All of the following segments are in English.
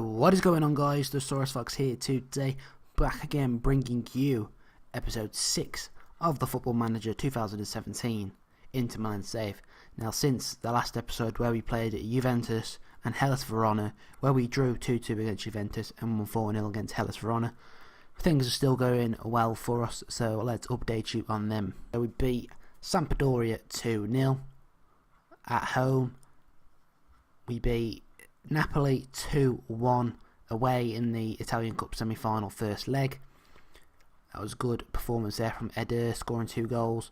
What is going on, guys? The Saurus Fox here today, back again bringing you episode 6 of the Football Manager 2017 Inter Milan save. Now, since the last episode where we played Juventus and Hellas Verona, where we drew 2-2 against Juventus and won 4-0 against Hellas Verona, things are still going well for us, so let's update you on them. So we beat Sampdoria 2-0 at home. We beat Napoli 2-1 away in the Italian Cup semi-final first leg. That was a good performance there from Eder, scoring 2 goals.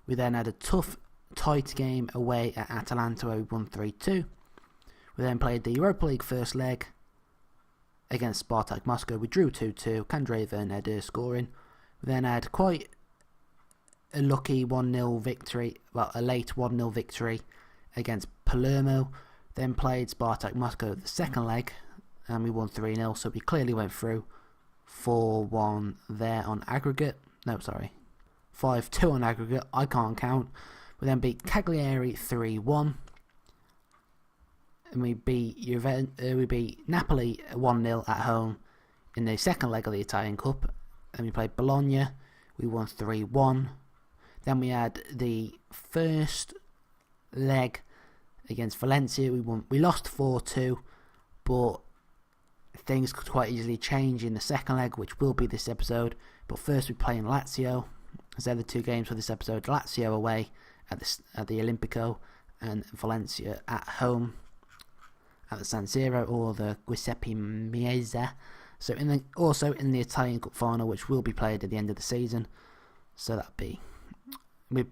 We then had a tough, tight game away at Atalanta where we won 3-2. We then played the Europa League first leg against Spartak Moscow. We drew 2-2, Kandreva and Eder scoring. We then had quite a lucky 1-0 victory, well, a late 1-0 victory against Palermo. Then played Spartak Moscow the second leg and we won 3-0, so we clearly went through. 4-1 there on aggregate. No, sorry. 5-2 on aggregate. I can't count. We then beat Cagliari 3-1. And we beat Napoli 1-0 at home in the second leg of the Italian Cup. And we played Bologna. We won 3-1. Then we had the first leg against Valencia. We lost 4-2, but things could quite easily change in the second leg, which will be this episode. But first we play in Lazio, as they're the 2 games for this episode. Lazio away at the Olimpico, and Valencia at home at the San Siro or the Giuseppe Meazza. So also in the Italian Cup final, which will be played at the end of the season. So we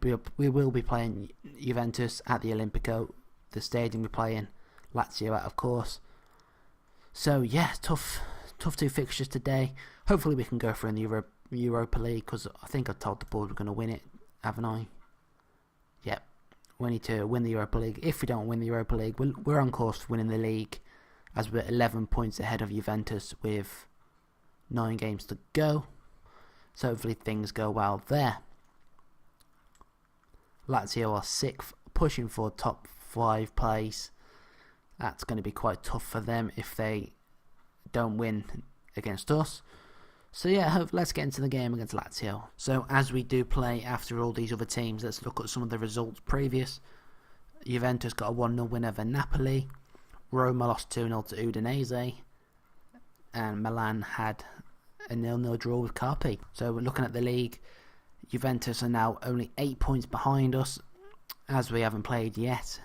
will be playing Juventus at the Olimpico, the stadium we play in Lazio at, of course. So yeah, tough 2 fixtures today. Hopefully we can go for in the Europa League, because I think I told the board we're going to win it, haven't I? Yep, we need to win the Europa League. If we don't win the Europa League, we're on course for winning the league, as we're 11 points ahead of Juventus with 9 games to go. So hopefully things go well there. Lazio are 6th, pushing for top 5 place. That's going to be quite tough for them if they don't win against us. So yeah, let's get into the game against Lazio. So as we do play after all these other teams, let's look at some of the results previous. Juventus got a 1-0 win over Napoli. Roma lost 2-0 to Udinese. And Milan had a 0-0 draw with Carpi. So we're looking at the league. Juventus are now only 8 points behind us, as we haven't played yet.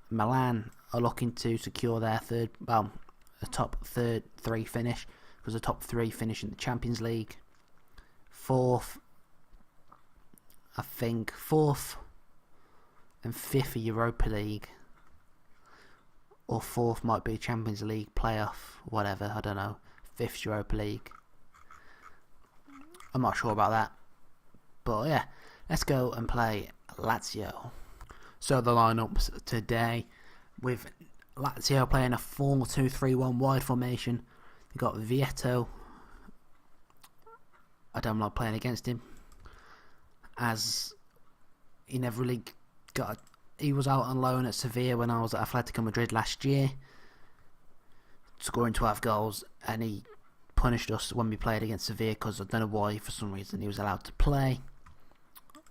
Milan are looking to secure their a top 3 finish, because the top 3 finish in the Champions League. 4th and 5th are Europa League, or 4th might be Champions League playoff, whatever, I don't know. 5th Europa League. I'm not sure about that, but yeah, let's go and play Lazio. So the lineups today, with Lazio playing a 4-2-3-1 wide formation. They've got Vieto. I don't like playing against him, as he never really he was out on loan at Sevilla when I was at Atletico Madrid last year, scoring 12 goals, and he punished us when we played against Sevilla, because I don't know why, for some reason he was allowed to play.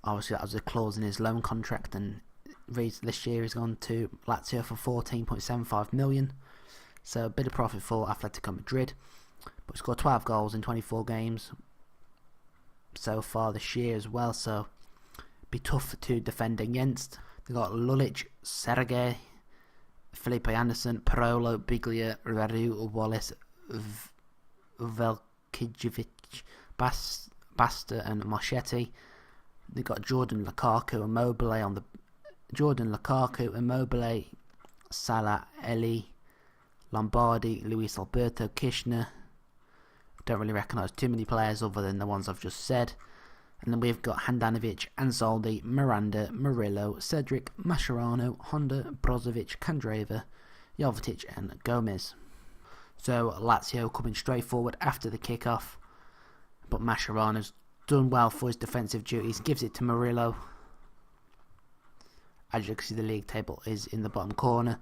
Obviously that was a clause in his loan contract, and this year he's gone to Lazio for 14.75 million. So a bit of profit for Atletico Madrid. But scored 12 goals in 24 games so far this year as well, so be tough to defend against. They've got Lulic, Sergei, Felipe Anderson, Parolo, Biglia, Raru, Wallace, Velkijevic, Basta and Marchetti. They've got Jordan Lukaku and Immobile, Salah, Eli, Lombardi, Luis Alberto, Kirchner. Don't really recognise too many players other than the ones I've just said. And then we've got Handanovic, Ansaldi, Miranda, Murillo, Cedric, Mascherano, Honda, Brozovic, Kandreva, Jovetic and Gomez. So Lazio coming straight forward after the kick-off, but Mascherano's done well for his defensive duties, gives it to Murillo. As you can see, the league table is in the bottom corner.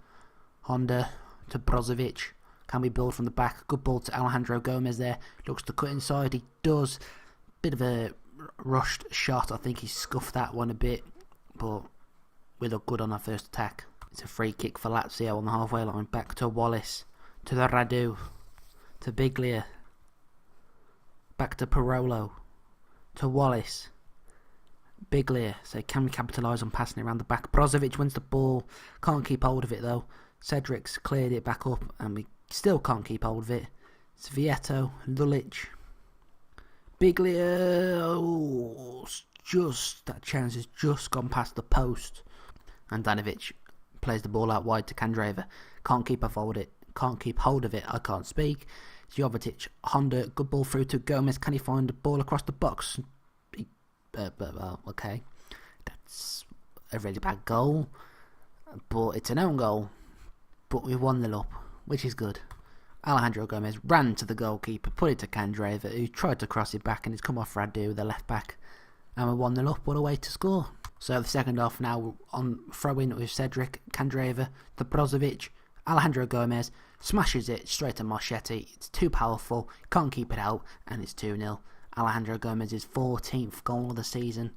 Honda to Brozovic, Can we build from the back? Good ball to Alejandro Gomez there. Looks to cut inside. He does. Bit of a rushed shot. I think he scuffed that one a bit. But we look good on our first attack. It's a free kick for Lazio on the halfway line. Back to Wallace. To the Radu. To Biglia. Back to Parolo. To Wallace. Biglia. So can we capitalise on passing it around the back? Brozovic wins the ball. Can't keep hold of it though. Cedric's cleared it back up and we still can't keep hold of it. It's Vieto. Lulic. Biglia. Oh, just that chance has just gone past the post. And Danovic plays the ball out wide to Candreva. Can't keep hold of it. I can't speak. Jovetic, Honda, good ball through to Gomez. Can he find the ball across the box? Okay, that's a really bad goal, but it's an own goal. But we 1-0 up, which is good. Alejandro Gomez ran to the goalkeeper, put it to Candreva, who tried to cross it back, and it's come off Radu, the left back. And we're 1-0 up. What a way to score! So the second half now on throw-in with Cedric, Candreva, to Brozovic. Alejandro Gomez smashes it straight to Marchetti. It's too powerful, can't keep it out, and it's 2-0. Alejandro Gomez's 14th goal of the season.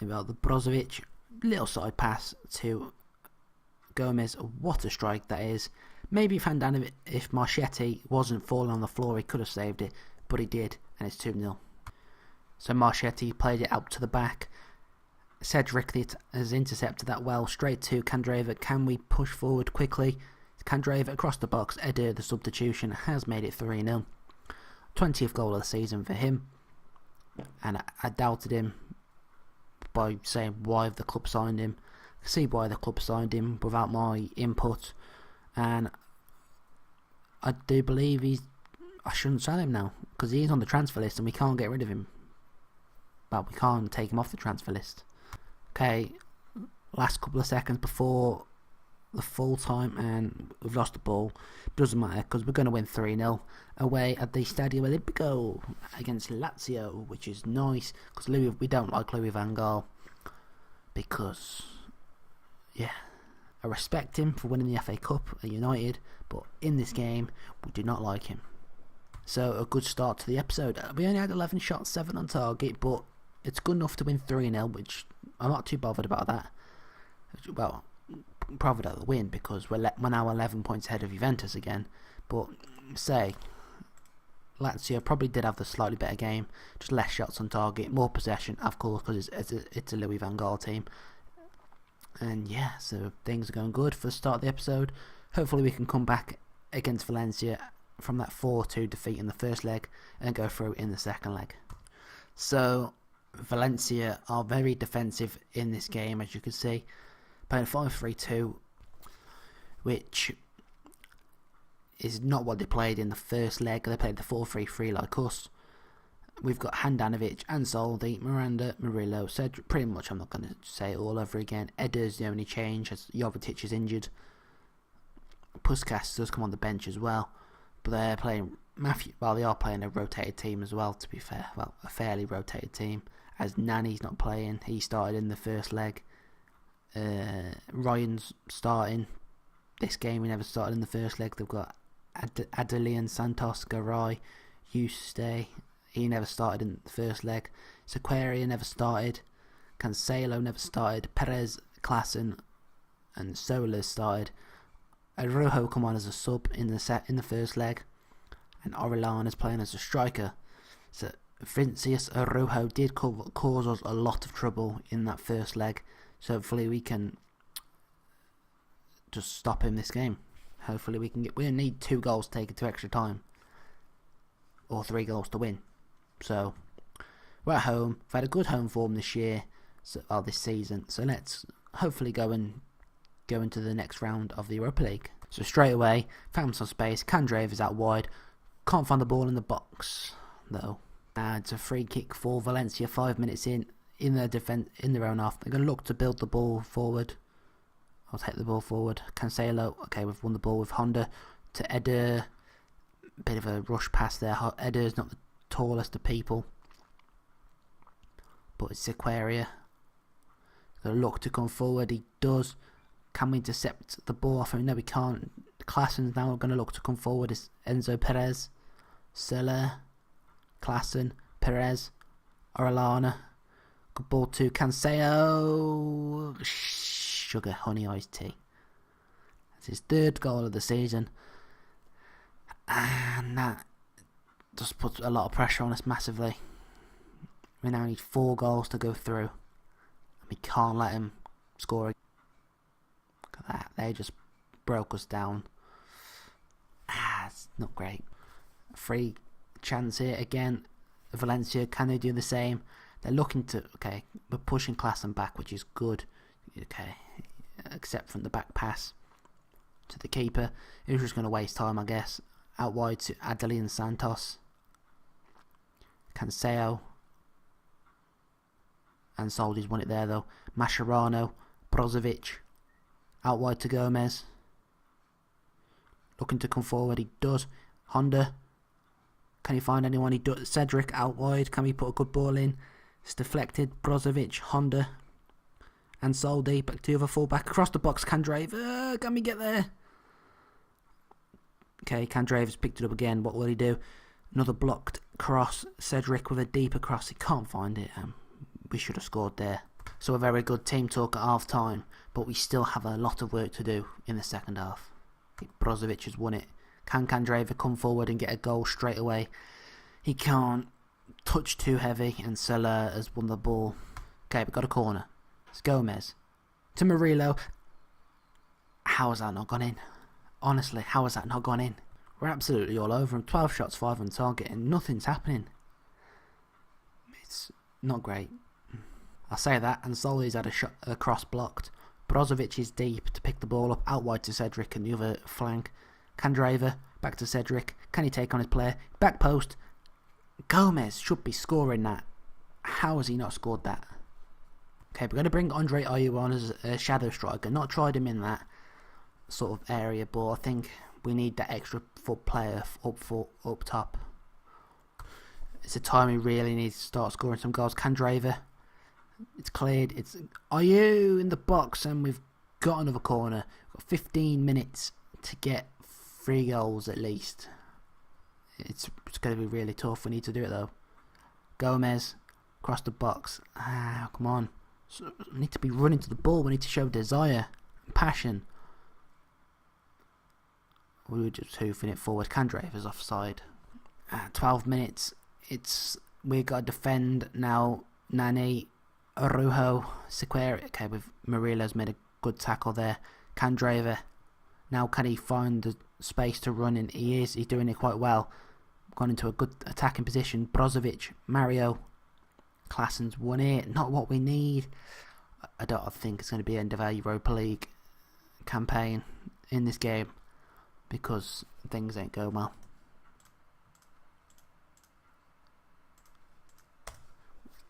About the Brozovic, little side pass to Gomez. What a strike that is. Maybe if Marchetti wasn't falling on the floor, he could have saved it, but he did, and it's 2-0. So Marchetti played it out to the back. Cedric has intercepted that well, straight to Candreva. Can we push forward quickly? Candreva across the box. Eder, the substitution, has made it 3-0. 20th goal of the season for him. And I doubted him by saying why the club signed him. I see why the club signed him without my input. And I do believe I shouldn't sell him now, because he's on the transfer list and we can't get rid of him. But we can't take him off the transfer list. Okay, last couple of seconds before the full time and we've lost the ball. Doesn't matter because we're going to win 3-0 away at the Stadio Olimpico against Lazio, which is nice because we don't like Louis van Gaal, because I respect him for winning the FA Cup at United, but in this game we do not like him. So a good start to the episode. We only had 11 shots, 7 on target, but it's good enough to win 3-0, which I'm not too bothered about that. Well, bothered at the win because we're now 11 points ahead of Juventus again. But say Lazio probably did have the slightly better game, just less shots on target, more possession, of course, because it's a Louis van Gaal team. And yeah, so things are going good for the start of the episode. Hopefully we can come back against Valencia from that 4-2 defeat in the first leg and go through in the second leg. So Valencia are very defensive in this game, as you can see, playing 5-3-2, which is not what they played in the first leg. They played the 4-3-3 like us. We've got Handanovic, Ansaldi, Miranda, Murillo, Cedric. Pretty much, I'm not going to say it all over again. Eder's the only change as Jovetic is injured. Puskas does come on the bench as well, but they're playing they are playing a rotated team as well, to be fair. Well, a fairly rotated team, as Nani's not playing. He started in the first leg. Ryan's starting this game. He never started in the first leg. They've got Adelian, Santos, Garay, Eustace. He never started in the first leg. Sequeira never started. Cancelo never started. Perez, Klassen, and Soler started. Araujo come on as a sub in the first leg, and Orellana is playing as a striker. So Vincius Araujo did cause us a lot of trouble in that first leg. So hopefully we can just stop him this game. Hopefully we need 2 goals taken to extra time, or 3 goals to win. So we're at home. We've had a good home form this year, this season. So let's hopefully go into the next round of the Europa League. So straight away, found some space. Candreva is out wide. Can't find the ball in the box though. It's a free kick for Valencia. 5 minutes in their defense, in their own half. They're going to look to build the ball forward. I'll take the ball forward. Cancelo. Okay, we've won the ball with Honda to Eder. Bit of a rush pass there. Eder's not the tallest of people, but it's Sequeira. Going to look to come forward. He does. Can we intercept the ball off him? No, we can't. Klassen's now going to look to come forward. It's Enzo Perez, Silla, Klassen, Perez, Orellana. Good ball to Cancelo. Sugar honey iced tea. That's his third goal of the season. And that just puts a lot of pressure on us massively. We now need 4 goals to go through. And we can't let him score. Look at that. They just broke us down. It's not great. Free chance here again. Valencia, can they do the same? They're looking to, okay, we're pushing Klassen back, which is good. Okay, except from the back pass to the keeper. He was just going to waste time, I guess. Out wide to Adelin Santos. Cancelo. And Soldi's won it there though. Mascherano. Brozovic. Out wide to Gomez. Looking to come forward. He does. Honda. Can he find anyone? He does. Cedric out wide. Can we put a good ball in? It's deflected. Brozovic. Honda. And Soldi. Back to the other fullback. Across the box. Candrave. Can we get there? Okay, Candrave's picked it up again. What will he do? Another blocked cross. Cedric with a deeper cross. He can't find it. We should have scored there. So a very good team talk at half time. But we still have a lot of work to do in the second half. Brozovic has won it. Can Candrave come forward and get a goal straight away? He can't. Touch too heavy. And Silla has won the ball. Okay, we've got a corner. It's Gomez. To Murillo. How has that not gone in? Honestly, how has that not gone in? We're absolutely all over him. 12 shots, 5 on target, and nothing's happening. It's not great. I'll say that, and Soli's had a cross blocked. Brozovic is deep to pick the ball up, out wide to Cedric and the other flank. Candrava, back to Cedric. Can he take on his player? Back post. Gomez should be scoring that. How has he not scored that? Okay, we're going to bring Andre Ayew on as a shadow striker. Not tried him in that sort of area, but I think we need that extra foot player up top. It's a time we really need to start scoring some goals. Candrava, it's cleared. It's Ayew in the box, and we've got another corner. We've got 15 minutes to get 3 goals at least. It's going to be really tough. We need to do it though. Gomez across the box. Come on. So we need to be running to the ball. We need to show desire and passion. We were just hoofing it forward. Candrave is offside. 12 minutes. We've got to defend now. Nani, Arujo, Sequeira. Okay, with Murillo's made a good tackle there. Candrave. Now can he find the space to run in? He is. He's doing it quite well. Gone into a good attacking position. Brozovic, Mario. Klassen's won it. Not what we need. I don't think it's going to be the end of our Europa League campaign in this game, because things ain't going well.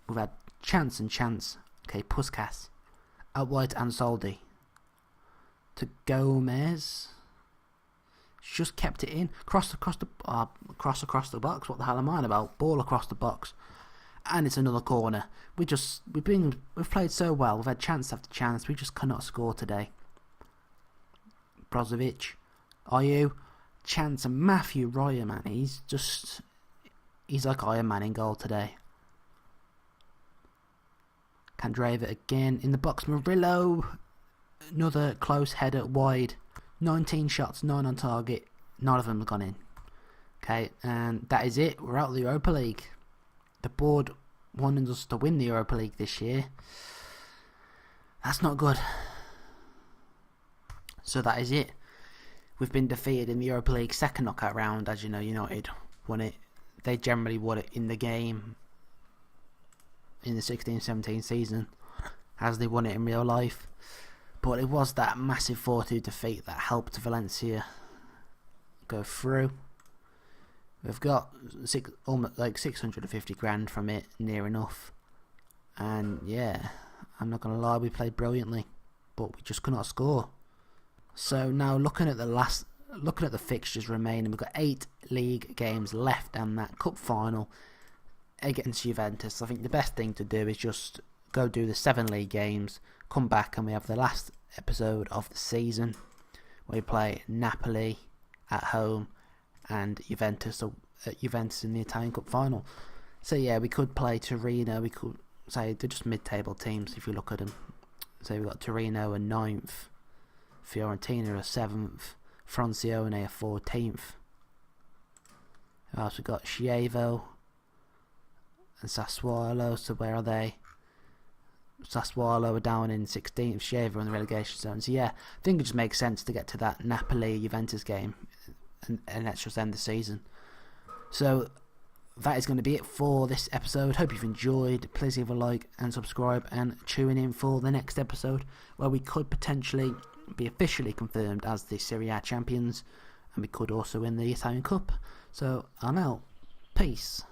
We've had chance and chance. Okay, Puskas. Out wide to Ansaldi. To Gomez. Just kept it in. Cross across the box. What the hell am I on about? Ball across the box. And it's another corner. We've played so well. We've had chance after chance. We just cannot score today. Brozovic. Ayew, chance, and Matthew Royer, man, he's like Iron Man in goal today. Candrava again in the box. Murillo, another close header wide. 19 shots, 9 on target. None of them have gone in. Okay, and that is it. We're out of the Europa League. The board wanted us to win the Europa League this year. That's not good. So that is it. We've been defeated in the Europa League second knockout round. As you know, United won it. They generally won it in the game in the 16-17 season, as they won it in real life. But it was that massive 4-2 defeat that helped Valencia go through. We've got almost like 650 grand from it, near enough. And yeah, I'm not gonna lie, we played brilliantly, but we just could not score. So now looking at the fixtures remaining, we've got 8 league games left and that cup final against Juventus. I think the best thing to do is just go do the 7 league games, come back, and we have the last episode of the season, We play Napoli at home and Juventus in the Italian Cup final. So yeah, we could play Torino. We could say they're just mid-table teams if you look at them. So we've got Torino are 9th, Fiorentina are 7th, Francione are 14th. Who else? We've got Chievo and Sassuolo. So where are they? Sassuolo are down in 16th, Chievo in the relegation zone. So yeah, I think it just makes sense to get to that Napoli-Juventus game and let's just end the season. So that is going to be it for this episode. Hope you've enjoyed. Please leave a like and subscribe and tune in for the next episode where we could potentially be officially confirmed as the Serie A champions and we could also win the Italian Cup. So I'm out. Peace.